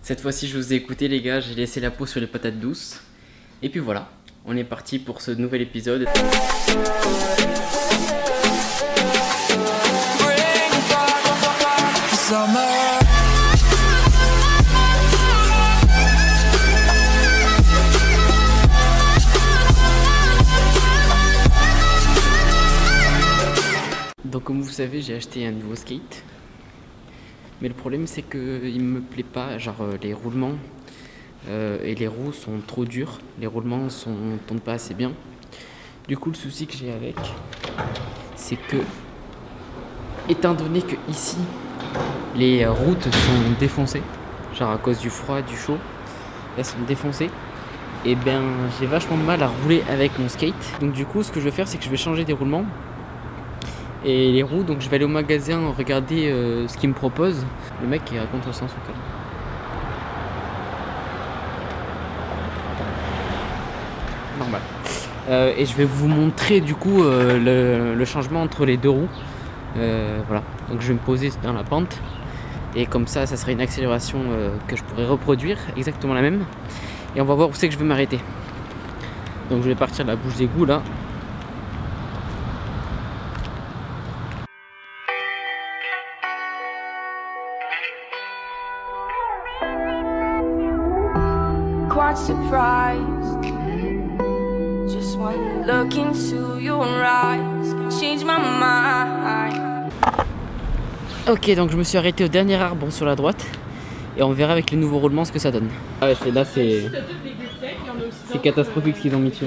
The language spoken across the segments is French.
Cette fois-ci, je vous ai écouté, les gars. J'ai laissé la peau sur les patates douces. Et puis voilà, on est parti pour ce nouvel épisode. Donc comme vous savez, j'ai acheté un nouveau skate. Mais le problème c'est que il me plaît pas, genre les roulements et les roues sont trop durs. Les roulements tournent pas assez bien. Du coup le souci que j'ai avec, c'est que étant donné que ici les routes sont défoncées, genre à cause du froid, du chaud, elles sont défoncées, et bien j'ai vachement de mal à rouler avec mon skate. Donc du coup ce que je vais faire, c'est que je vais changer des roulements et les roues. Donc je vais aller au magasin regarder ce qu'il me propose. Le mec qui raconte au sens au calme. Normal. Et je vais vous montrer du coup le changement entre les deux roues. Voilà. Donc je vais me poser dans la pente. Et comme ça serait une accélération que je pourrais reproduire, exactement la même. Et on va voir où c'est que je vais m'arrêter. Donc je vais partir de la bouche d'égout là. Quite surprised. Just one look into your eyes can change my mind. Ok, donc je me suis arrêté au dernier arbre sur la droite. Et on verra avec les nouveaux roulements ce que ça donne. Ah ouais, là c'est catastrophique ce qu'ils ont mis dessus.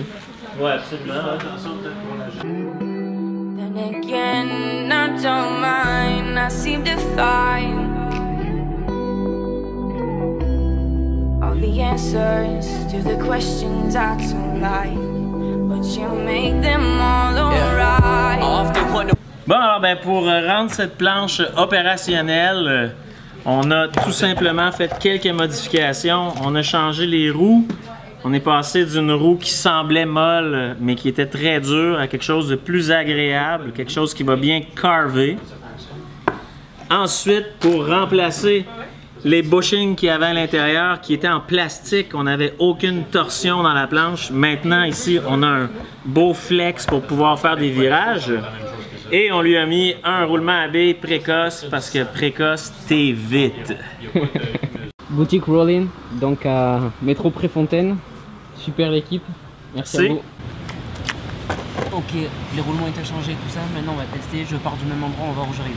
Ouais, absolument. Attention peut-être pour la jeune. Then again, I don't mind. I seem to find all the answers to the questions I don't like, but you make them all alright. Bon, alors ben pour rendre cette planche opérationnelle, on a tout simplement fait quelques modifications. On a changé les roues. On est passé d'une roue qui semblait molle, mais qui était très dure, à quelque chose de plus agréable, quelque chose qui va bien carver. Ensuite, pour remplacer les bushings qu'il y avait à l'intérieur, qui étaient en plastique, on n'avait aucune torsion dans la planche. Maintenant, ici, on a un beau flex pour pouvoir faire des virages. Et on lui a mis un roulement à billes précoce, parce que précoce, t'es vite. Boutique Rollin, donc à Métro Préfontaine. Super l'équipe, merci à vous. Ok, les roulements ont été changés, tout ça. Maintenant on va tester, je pars du même endroit, on va voir où j'arrive.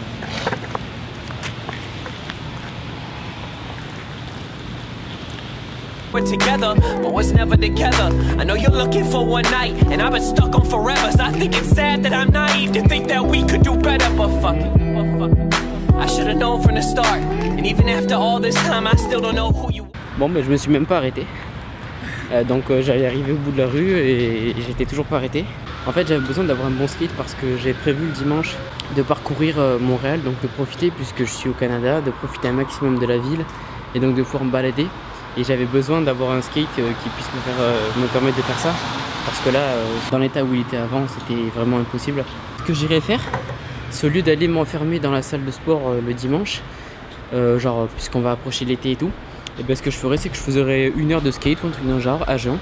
We're together, but was never together. I know you're looking for one night, and I've been stuck on forever. So I think it's sad that I'm naive to think that we could do better, but fuck it. I should have known from the start, and even after all this time, I still don't know who you. Bon, mais je me suis même pas arrêté. Donc j'allais arriver au bout de la rue et j'étais toujours pas arrêté. En fait, j'avais besoin d'avoir un bon skate parce que j'ai prévu le dimanche de parcourir Montréal, donc de profiter puisque je suis au Canada, de profiter un maximum de la ville et donc de pouvoir me balader. Et j'avais besoin d'avoir un skate qui puisse me permettre de faire ça, parce que là, dans l'état où il était avant, c'était vraiment impossible. Ce que j'irais faire, c'est au lieu d'aller m'enfermer dans la salle de sport le dimanche, genre puisqu'on va approcher l'été et tout, et bien ce que je ferais, c'est que je ferais 1 heure de skate ou un truc d'un genre à jeun.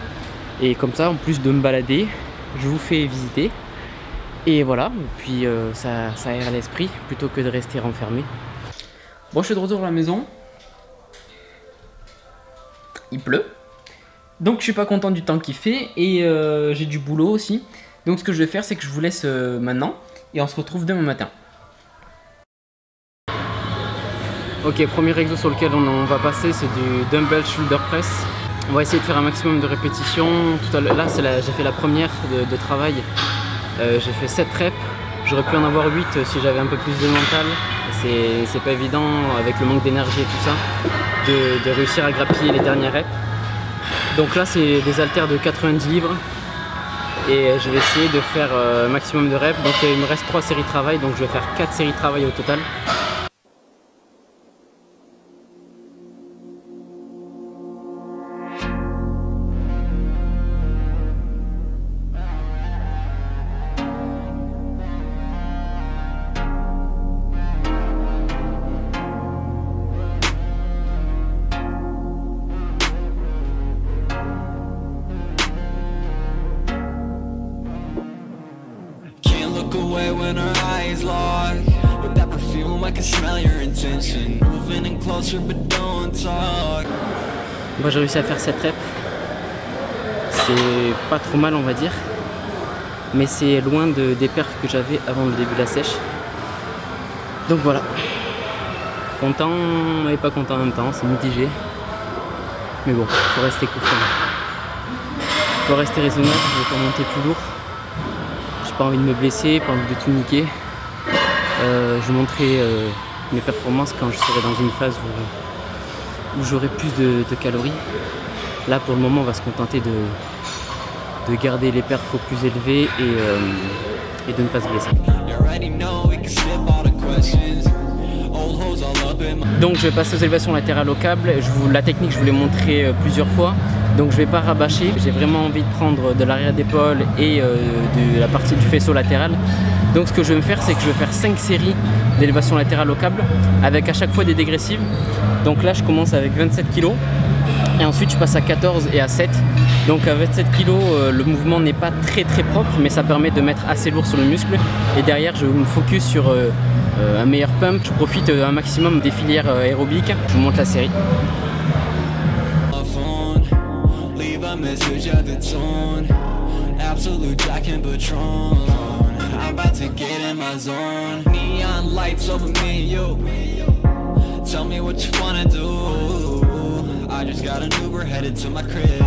Et comme ça, en plus de me balader, je vous fais visiter. Et voilà, puis ça aère l'esprit plutôt que de rester enfermé. Bon, je suis de retour à la maison. Il pleut, donc je suis pas content du temps qu'il fait et j'ai du boulot aussi. Donc ce que je vais faire, c'est que je vous laisse maintenant et on se retrouve demain matin. Ok, premier exo sur lequel on va passer, c'est du dumbbell shoulder press. On va essayer de faire un maximum de répétitions. Tout à l'heure, là j'ai fait la première de travail. J'ai fait 7 reps. J'aurais pu en avoir 8 si j'avais un peu plus de mental. C'est pas évident avec le manque d'énergie et tout ça de réussir à grappiller les dernières reps. Donc là c'est des haltères de 90 livres et je vais essayer de faire un maximum de reps. Donc il me reste 3 séries de travail, donc je vais faire 4 séries de travail au total. can smell your intention. Moving in closer but don't talk. Moi j'ai réussi à faire 7 reps. C'est pas trop mal on va dire. Mais c'est loin des perfs que j'avais avant le début de la sèche. Donc voilà. Content et pas content en même temps, c'est mitigé. Mais bon, faut rester confiant. Faut rester raisonnable, je vais pas monter plus lourd. J'ai pas envie de me blesser, pas envie de tout niquer. Je vous montrerai mes performances quand je serai dans une phase où j'aurai plus de calories. Là pour le moment on va se contenter de garder les perfs au plus élevés et de ne pas se blesser. Donc je vais passer aux élévations latérales au câble. La technique je vous l'ai montré plusieurs fois. Donc je vais pas rabâcher, j'ai vraiment envie de prendre de l'arrière d'épaule et de la partie du faisceau latéral. Donc ce que je vais me faire, c'est que je vais faire 5 séries d'élévation latérale au câble avec à chaque fois des dégressives. Donc là je commence avec 27 kg et ensuite je passe à 14 et à 7. Donc à 27 kg le mouvement n'est pas très propre, mais ça permet de mettre assez lourd sur le muscle. Et derrière je me focus sur un meilleur pump. Je profite un maximum des filières aérobiques. Je vous montre la série. Message at the tone, absolute Jack and Patron. I'm about to get in my zone. Neon lights over me and you. Tell me what you wanna do. I just got an Uber headed to my crib.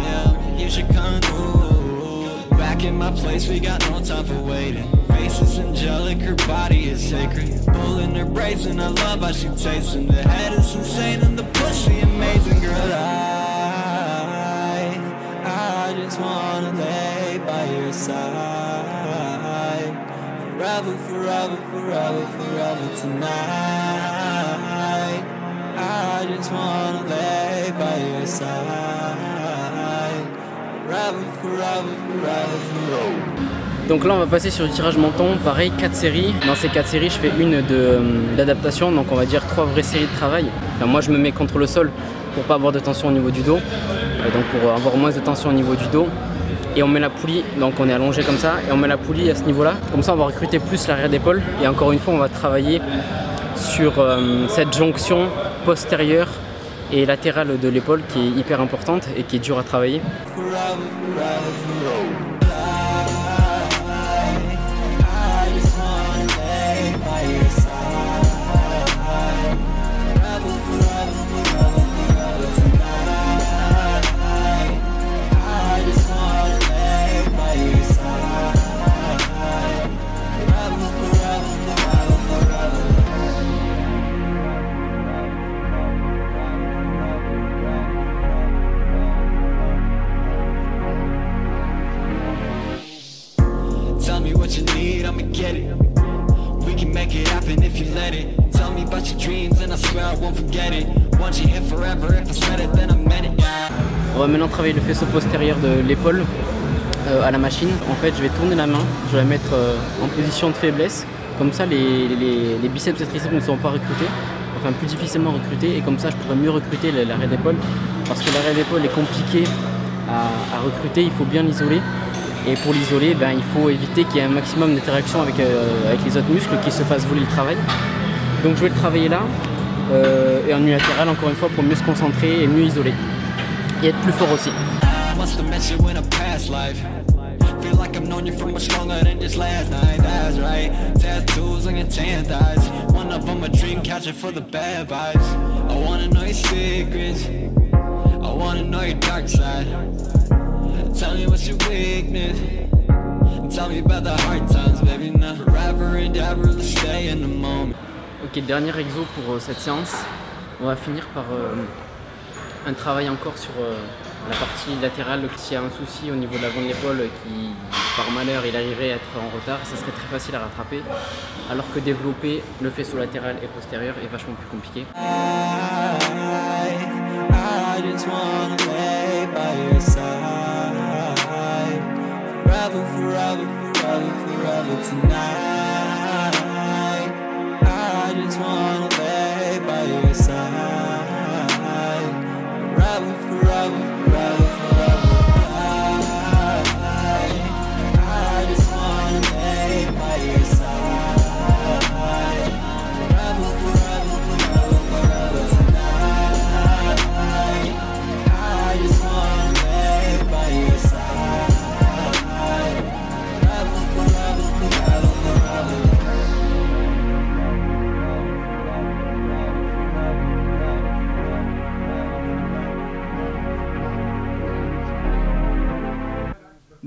You should come through. Back in my place, we got no time for waiting. Face is angelic, her body is sacred. Pulling her braids and I love how she tastes. And the head is insane and the pussy amazing, girl. I just wanna lay by your side forever, forever, forever, forever tonight. I just wanna lay by your side forever, forever, forever, forever. Donc là on va passer sur du tirage menton, pareil 4 séries. Dans ces 4 séries je fais une d'adaptation, donc on va dire 3 vraies séries de travail. Enfin, moi je me mets contre le sol pour pas avoir de tension au niveau du dos, donc pour avoir moins de tension au niveau du dos. Et on met la poulie, donc on est allongé comme ça, et on met la poulie à ce niveau là. Comme ça on va recruter plus l'arrière d'épaule, et encore une fois on va travailler sur cette jonction postérieure et latérale de l'épaule qui est hyper importante et qui est dure à travailler. On va maintenant travailler le faisceau postérieur de l'épaule à la machine. En fait, je vais tourner la main, je vais la mettre en position de faiblesse. Comme ça, les biceps et triceps ne sont pas recrutés, enfin plus difficilement recrutés, et comme ça, je pourrais mieux recruter l'arrière d'épaule. Parce que l'arrière d'épaule est compliqué à recruter, il faut bien l'isoler. Et pour l'isoler, ben, il faut éviter qu'il y ait un maximum d'interaction avec les autres muscles qui se fassent voler le travail. Donc je vais le travailler là, et en unilatéral encore une fois pour mieux se concentrer et mieux isoler. Et être plus fort aussi. Tell me what's your weakness. Tell me about the hard times, baby. Now forever and ever, let's stay in the moment. Ok, dernier exo pour cette séance. On va finir par un travail encore sur la partie latérale. S'il y a un souci au niveau de l'avant de l'épaule qui, par malheur, il arriverait à être en retard, ça serait très facile à rattraper. Alors que développer le faisceau latéral et postérieur est vachement plus compliqué. I just wanna lay by your side forever, forever, forever, forever tonight. I just wanna lay by your side forever, forever, forever, forever. I just wanna lay by your side forever, forever.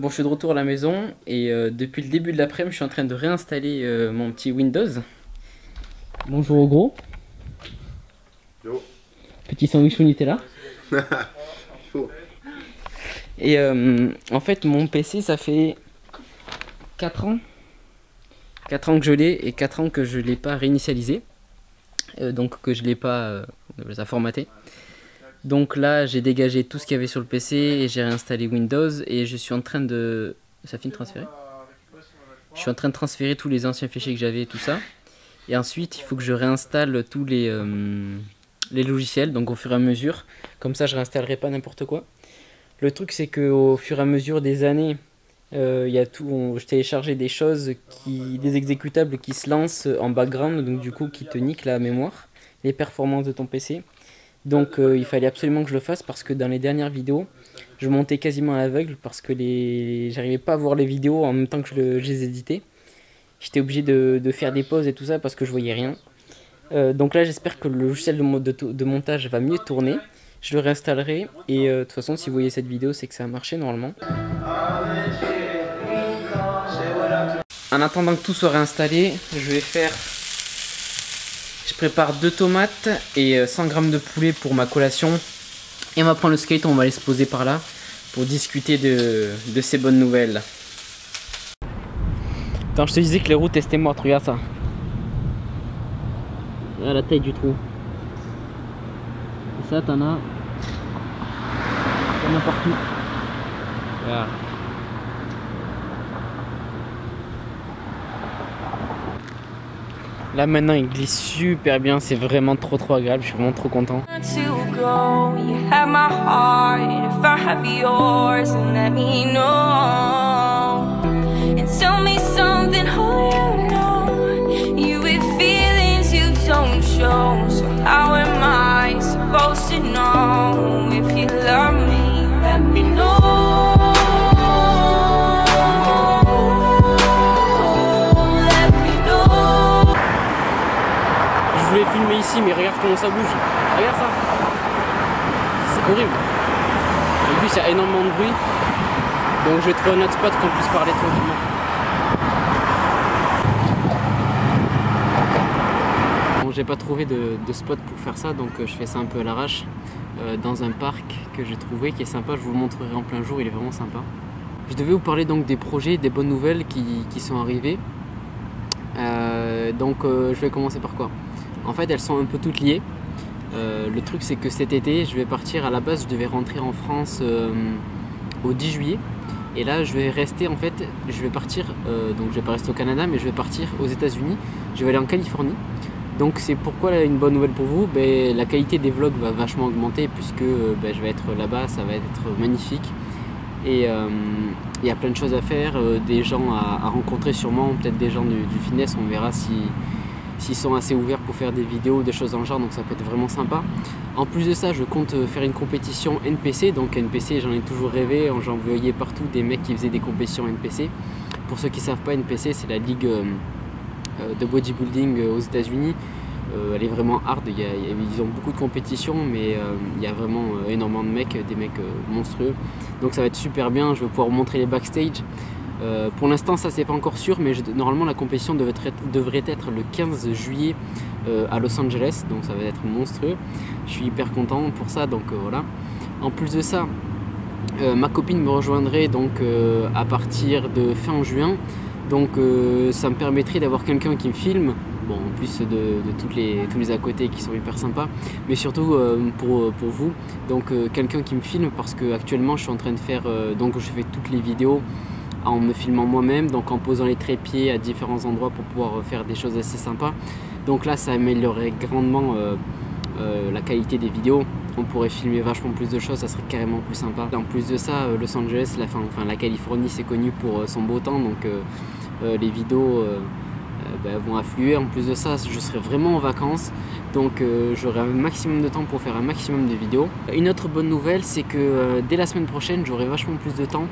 Bon, je suis de retour à la maison et depuis le début de l'après-midi, je suis en train de réinstaller mon petit Windows. Bonjour au gros. Yo. Petit sandwich au Nutella. Et en fait, mon PC, ça fait 4 ans. 4 ans que je l'ai et 4 ans que je ne l'ai pas réinitialisé. Donc que je ne l'ai pas formaté. Donc là, j'ai dégagé tout ce qu'il y avait sur le PC et j'ai réinstallé Windows et je suis en train de... Ça finit de transférer ? Je suis en train de transférer tous les anciens fichiers que j'avais et tout ça. Et ensuite, il faut que je réinstalle tous les logiciels, donc au fur et à mesure. Comme ça, je réinstallerai pas n'importe quoi. Le truc, c'est qu'au fur et à mesure des années, je téléchargeais des choses, des exécutables qui se lancent en background, donc du coup qui te niquent la mémoire, les performances de ton PC. Donc il fallait absolument que je le fasse parce que dans les dernières vidéos, je montais quasiment à l'aveugle parce que j'arrivais pas à voir les vidéos en même temps que je les éditais. J'étais obligé de faire des pauses et tout ça parce que je voyais rien. Donc là, j'espère que le logiciel de montage va mieux tourner. Je le réinstallerai et de toute façon, si vous voyez cette vidéo, c'est que ça a marché normalement. En attendant que tout soit réinstallé, je prépare 2 tomates et 100 g de poulet pour ma collation. Et on va prendre le skate, on va aller se poser par là pour discuter de ces bonnes nouvelles. Attends, je te disais que les routes étaient mortes, regarde ça. Regarde la taille du trou. Et ça, t'en as partout. Regarde. Là maintenant il glisse super bien, c'est vraiment trop agréable, je suis vraiment trop content. Je voulais filmer ici, mais regarde comment ça bouge. Regarde ça. C'est horrible. En plus, il y a énormément de bruit. Donc je vais trouver un autre spot qu'on puisse parler tranquillement. Bon, j'ai pas trouvé de spot pour faire ça, donc je fais ça un peu à l'arrache. Dans un parc que j'ai trouvé qui est sympa, je vous le montrerai en plein jour, il est vraiment sympa. Je devais vous parler donc des projets, des bonnes nouvelles qui sont arrivées. Je vais commencer par quoi? En fait, elles sont un peu toutes liées. Le truc, c'est que cet été, je vais partir. À la base, je devais rentrer en France au 10 juillet. Et là, je vais rester, en fait, je vais partir, donc je vais pas rester au Canada, mais je vais partir aux États-Unis. Je vais aller en Californie. Donc c'est pourquoi là, une bonne nouvelle pour vous, la qualité des vlogs va vachement augmenter puisque je vais être là-bas, ça va être magnifique. Et il y a plein de choses à faire, des gens à rencontrer sûrement, peut-être des gens du fitness, on verra s'ils sont assez ouverts pour faire des vidéos, des choses dans le genre, donc ça peut être vraiment sympa. En plus de ça, je compte faire une compétition NPC, donc NPC j'en ai toujours rêvé, j'en voyais partout des mecs qui faisaient des compétitions NPC. Pour ceux qui ne savent pas, NPC c'est la ligue de bodybuilding aux États-Unis. Elle est vraiment hard, ils ont beaucoup de compétitions, mais il y a vraiment énormément de mecs, des mecs monstrueux. Donc ça va être super bien, je vais pouvoir vous montrer les backstage. Pour l'instant ça c'est pas encore sûr, mais normalement la compétition devrait être le 15 juillet à Los Angeles, donc ça va être monstrueux. Je suis hyper content pour ça, donc voilà. En plus de ça, ma copine me rejoindrait donc à partir de fin juin. Donc ça me permettrait d'avoir quelqu'un qui me filme, bon, en plus de tous les à côté qui sont hyper sympas, mais surtout pour vous, donc quelqu'un qui me filme parce que actuellement je suis en train de faire, donc je fais toutes les vidéos en me filmant moi-même, donc en posant les trépieds à différents endroits pour pouvoir faire des choses assez sympas. Donc là ça améliorerait grandement la qualité des vidéos. On pourrait filmer vachement plus de choses, ça serait carrément plus sympa. En plus de ça, Los Angeles, la Californie, c'est connu pour son beau temps, donc les vidéos vont affluer. En plus de ça, je serai vraiment en vacances, donc j'aurai un maximum de temps pour faire un maximum de vidéos. Une autre bonne nouvelle, c'est que dès la semaine prochaine, j'aurai vachement plus de temps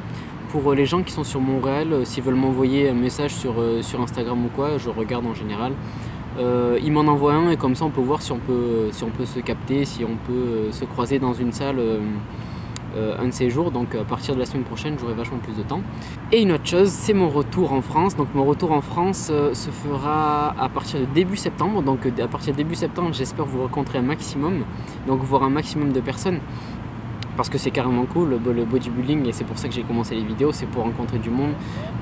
pour les gens qui sont sur Montréal. S'ils veulent m'envoyer un message sur Instagram ou quoi, je regarde en général. Il m'en envoie un et comme ça on peut voir si on peut se capter, si on peut se croiser dans une salle un de ces jours, donc à partir de la semaine prochaine j'aurai vachement plus de temps. Et une autre chose, c'est mon retour en France. Donc mon retour en France se fera à partir de début septembre. Donc à partir de début septembre, j'espère vous rencontrer un maximum, donc voir un maximum de personnes, parce que c'est carrément cool le bodybuilding, et c'est pour ça que j'ai commencé les vidéos, c'est pour rencontrer du monde,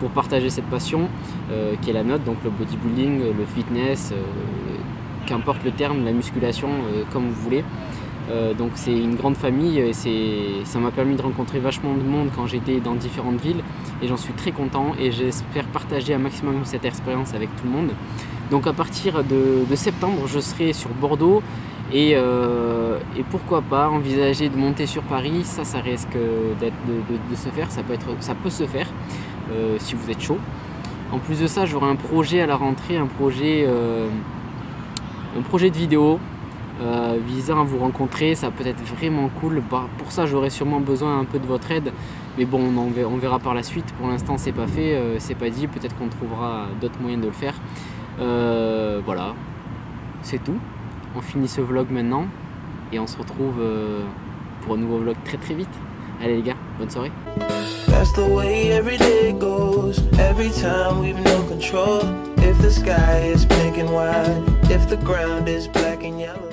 pour partager cette passion qui est la nôtre, donc le bodybuilding, le fitness, qu'importe le terme, la musculation, comme vous voulez. Donc c'est une grande famille et ça m'a permis de rencontrer vachement de monde quand j'étais dans différentes villes, et j'en suis très content et j'espère partager un maximum cette expérience avec tout le monde. Donc à partir de septembre, je serai sur Bordeaux et pourquoi pas envisager de monter sur Paris. Ça risque de se faire, ça peut se faire si vous êtes chaud. En plus de ça, j'aurai un projet à la rentrée, un projet de vidéo visant à vous rencontrer. Ça peut être vraiment cool. Pour ça, j'aurai sûrement besoin un peu de votre aide, mais bon, on verra par la suite. Pour l'instant, c'est pas fait, c'est pas dit. Peut-être qu'on trouvera d'autres moyens de le faire. Voilà, c'est tout. On finit ce vlog maintenant et on se retrouve pour un nouveau vlog très très vite. Allez les gars, bonne soirée. That's the way every day goes. Every time we've no control. If the sky is pink and white, if the ground is black and yellow.